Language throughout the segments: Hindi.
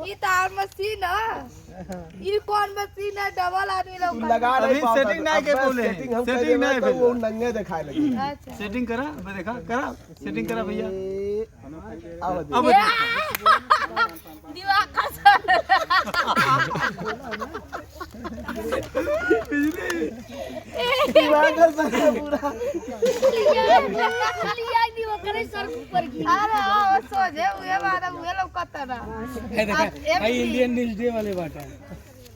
ये तार मशीन है, ये कौन मशीन है? डबल आदमी लोग लगा नहीं पाता। सेटिंग नहीं के बोले, सेटिंग नहीं तो वो नंगे दिखाए लगे। अच्छा सेटिंग करा, मैं देखा करा, सेटिंग करा भैया। अब दीवार का दिमाग से पूरा लिया दीवार करे सर ऊपर की। अरे ओ सोझे हुए बारा हुए लोग कत ना है देखा भाई इंडियन न्यूज डे वाले बाटा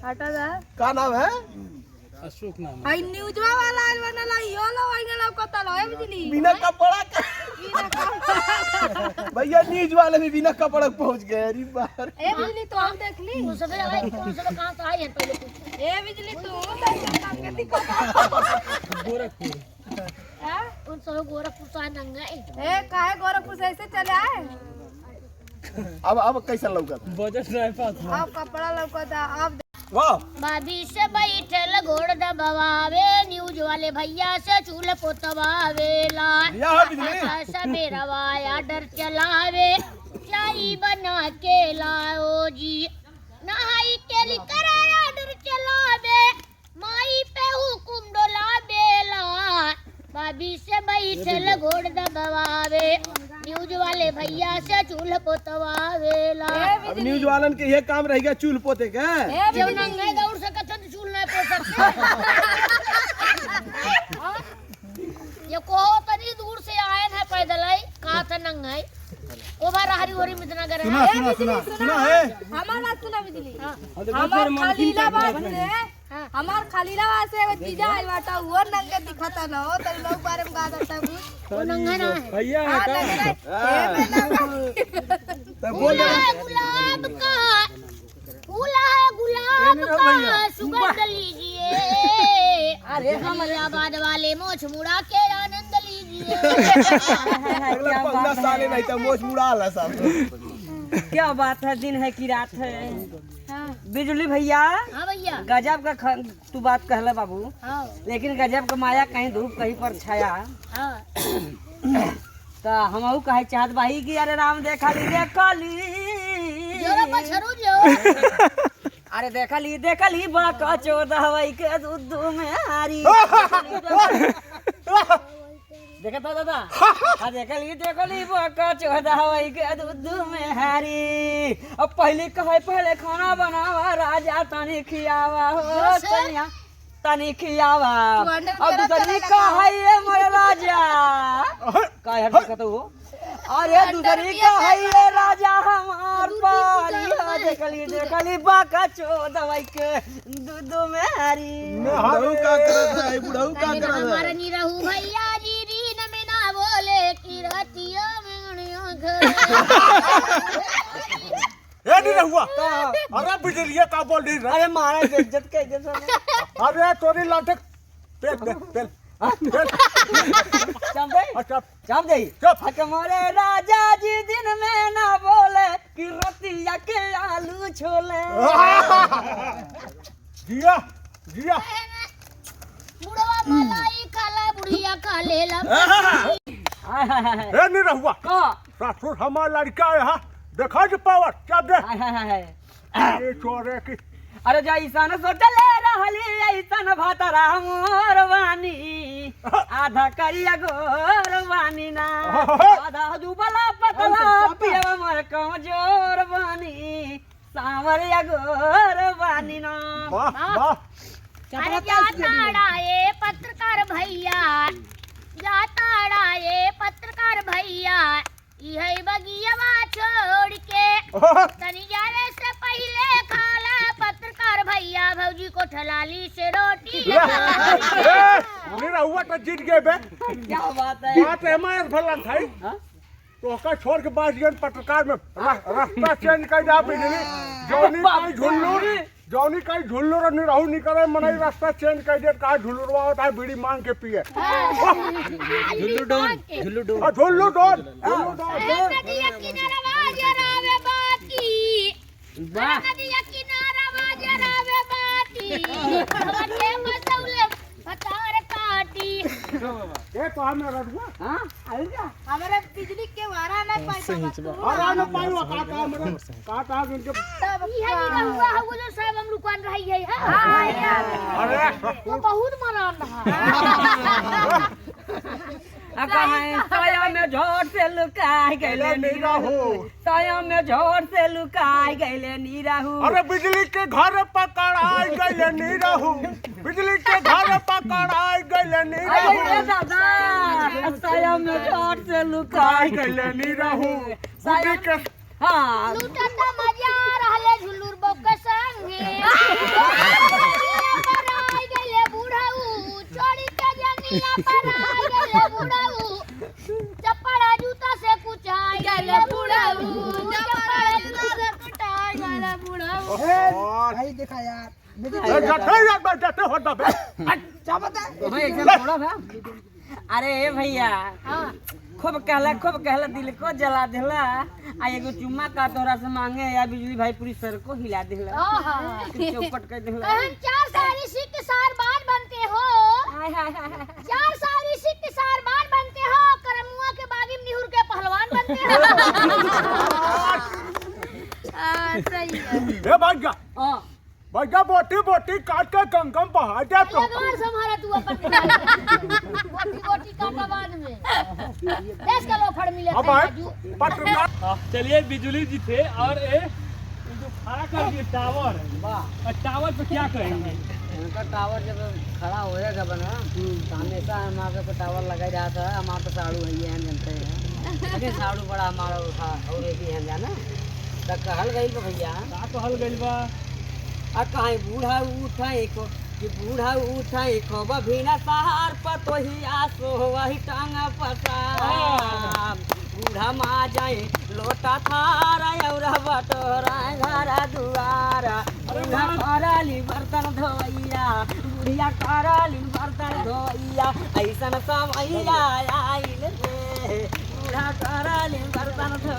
हटा जा। का नाम है? अशोक नाम आई न्यूज वाला आज बनला यो लो आई लोग कत लो है बिजली बिना कपड़ा का बिना कपड़ा। भैया न्यूज वाले भी बिना कपड़ा पहुंच गए। अरे बाहर ए बिजली तो हम देख ली कौन सा कहाँ से आई है पहले पूछ। ए बिजली तू देख के दिक्कत गोरखपुर है। उन सब गोरखपुर से आए नंगा ए काहे गोरखपुर से ऐसे चले आए? अब कैसा लौका? बजट नहीं पाता अब कपड़ा लौकता अब वाह भाभी से बैठल गोड़ दबावे न्यूज वाले भैया से चूल्हे पोतवावेला या है बिजली सवेरा वाया डर चलावे चाय बना के लाओ जी नहाई के लिकर आया डर चलावे माई पे हुकुम डोलावेला भाभी से बैठल गोड़ दबावे न्यूज वाले भैया से चूल्हे पोतवावेला अब न्यूज वालन के ये काम रहेगा चूल्ह पोते का। जब नंगे दौड़ से कथन चूल नहीं पो सकते ये को तनी दूर से आए हैं पैदल आई कहा था नंगे ओ बार हरी होरी मितना करे सुना सुना सुना सुना है। हमारा सुना बिजली हमार खलीलाबाद से हमार खलीलाबाद से वो चीजा आई बाटा वो नंगे दिखता ना हो तो लोग बारे में गा देता है वो नंगा ना है भैया हां तो बोल गुलाब का फूल है गुलाब का सुगंध लीजिए अरे हम इलाहाबाद वाले मोछ मुड़ा के आनंद लीजिए अगला 15 साल नहीं तो मोछ मुड़ा ला साहब। क्या बात है, दिन है कि रात है। बिजली भैया हाँ भैया गजब का तू बात कहला बाबू, हाँ लेकिन गजब का माया कहीं धूप कहीं पर छाया। हाँ तो हमहू कहे चाहत बाही कि अरे राम देखा ली जोरा पछरू जो अरे देखा ली बाका चौदह हवाई के दूध में हारी देखा था दादा हाँ देखा ली बाका चौदह हवाई के दूध में हारी। अब पहले खाना बनावा राजा तनी खियावा हो तनिया तनी खियावा। अब दूसरी कहे मोर राजा कहे हर हो अरे दूसरी कहे राजा हमार पारी देखली बाका चौदह के दूध में हारी। बुढ़ऊ का करत है, बुढ़ऊ का करत है। हमारा नी रहू भैया जी रीन में ना बोले कि रतिया में घर ये नहीं रहुआ। अरे बिजलिया का बोल रही है। अरे मारा इज्जत के इज्जत अरे तोरी लाठक पेल चाप दे हमारे राजा जी दिन में ना बोले कि रतिया के आलू छोले। जिया जिया बुढ़वा मलाई काला बुढ़िया का लेला ये नहीं रहुआ। ससुर हमारा लड़का है हाँ देखा जो पावर क्या दे ये चोरे की। अरे जैसन सोचले रहली ऐसन भातरा मोर बानी आधा करिया गोर बानी ना आधा दुबला पतला पियवा मोर कमजोर बानी सांवरिया गोर बानी ना। वाह वाह अरे जाता ये पत्रकार भैया जाता ये पत्रकार भैया यही बगियावा छोड़ के तनी जाने से पहले खाला पत्रकार भैया भौजी को ठलाली से रोटी मेरा हुआ तो जीत गए बे। क्या बात है बात है मैं भला खाई तो का छोड़ के बात गए पत्रकार में रास्ता चेंज कर जा बिजली जौनी कहीं झुल्लू नहीं रहू नहीं करे मनाई रास्ता चेंज कर दे कहा झुल्लुआ होता है बीड़ी मांग के पिए झुल्लू डोन झुल्लू डोन झुल्लू डोन नदिया किनारा जरावे बाती नदिया किनारा जरावे बाती हमके मसौले पतार काटी ये तो हमें रखवा हाँ हमारे बिजली के वारा नहीं पाई अरे न पाइवा काटा हमरे काटा के ये नहीं हुआ है वो जो साहब हम रुकवान रही है अरे वो बहुत मरान रहा कहीं साया में झोट से लुकाई गईले नीराहू साया में झोट से लुकाई गईले नीराहू अरे बिजली के घर पकड़ाई गइले नी रहू बिजली के घर पकड़ाई गइले नी रहू अरे दादा साया में झोट से लुकाई गइले नी रहू बुढ़ी के हाँ लूटता मजा रहले झुल्लुर बक संगे पराई गले बुढ़ाऊ चोरी के जंगला पराई गले बुढ़ाऊ चपड़ा जूता से कुचाई गले बुढ़ाऊ चपड़ा जूता से कुचाई गले बुढ़ाऊ भाई देखा यार जाते हो दबे अरे भैया खूब कहला दिल को जला दिला आ एगो चुम्मा का तोरा से मांगे या बिजली भाई पूरी सर को हिला दिला चौपट कर दिला कहन 4 सारी सिक सार बार बनते हो हाय हाय हाय 4 सारी सिक सार बार बनते हो करमुआ के बागी निहुर के पहलवान बनते हो सही है ए भाग्या भाग्या बोटी काट के गंगम बहा दे तो लगार संभाला तू अपन बोटी काटा बाद में देश का लो फड़ मिले अब आए पत्रकार चलिए बिजली जी थे और ये जो खड़ा कर दिए टावर वाह टावर पे क्या कहेंगे उनका टावर जब खड़ा होएगा बना हमेशा हमारे को टावर लगा जाता है हमारा तो साड़ू है ये जानते हैं लेकिन साड़ू बड़ा हमारा उठा और एक ही है जाना तो कहल गई तो भैया का कहल गइल बा आ कहीं बूढ़ा उठाए को कि बूढ़ा उठाए को बभिना सहार पतोही आसो वही टांग पसा बूढ़ा मा जाए लोटा थारा और बटोरा घरा दुआरा बूढ़ा कराली बर्तन धोइया बुढ़िया कराली बर्तन धोइया ऐसन सब आइल बूढ़ा कराली बर्तन धो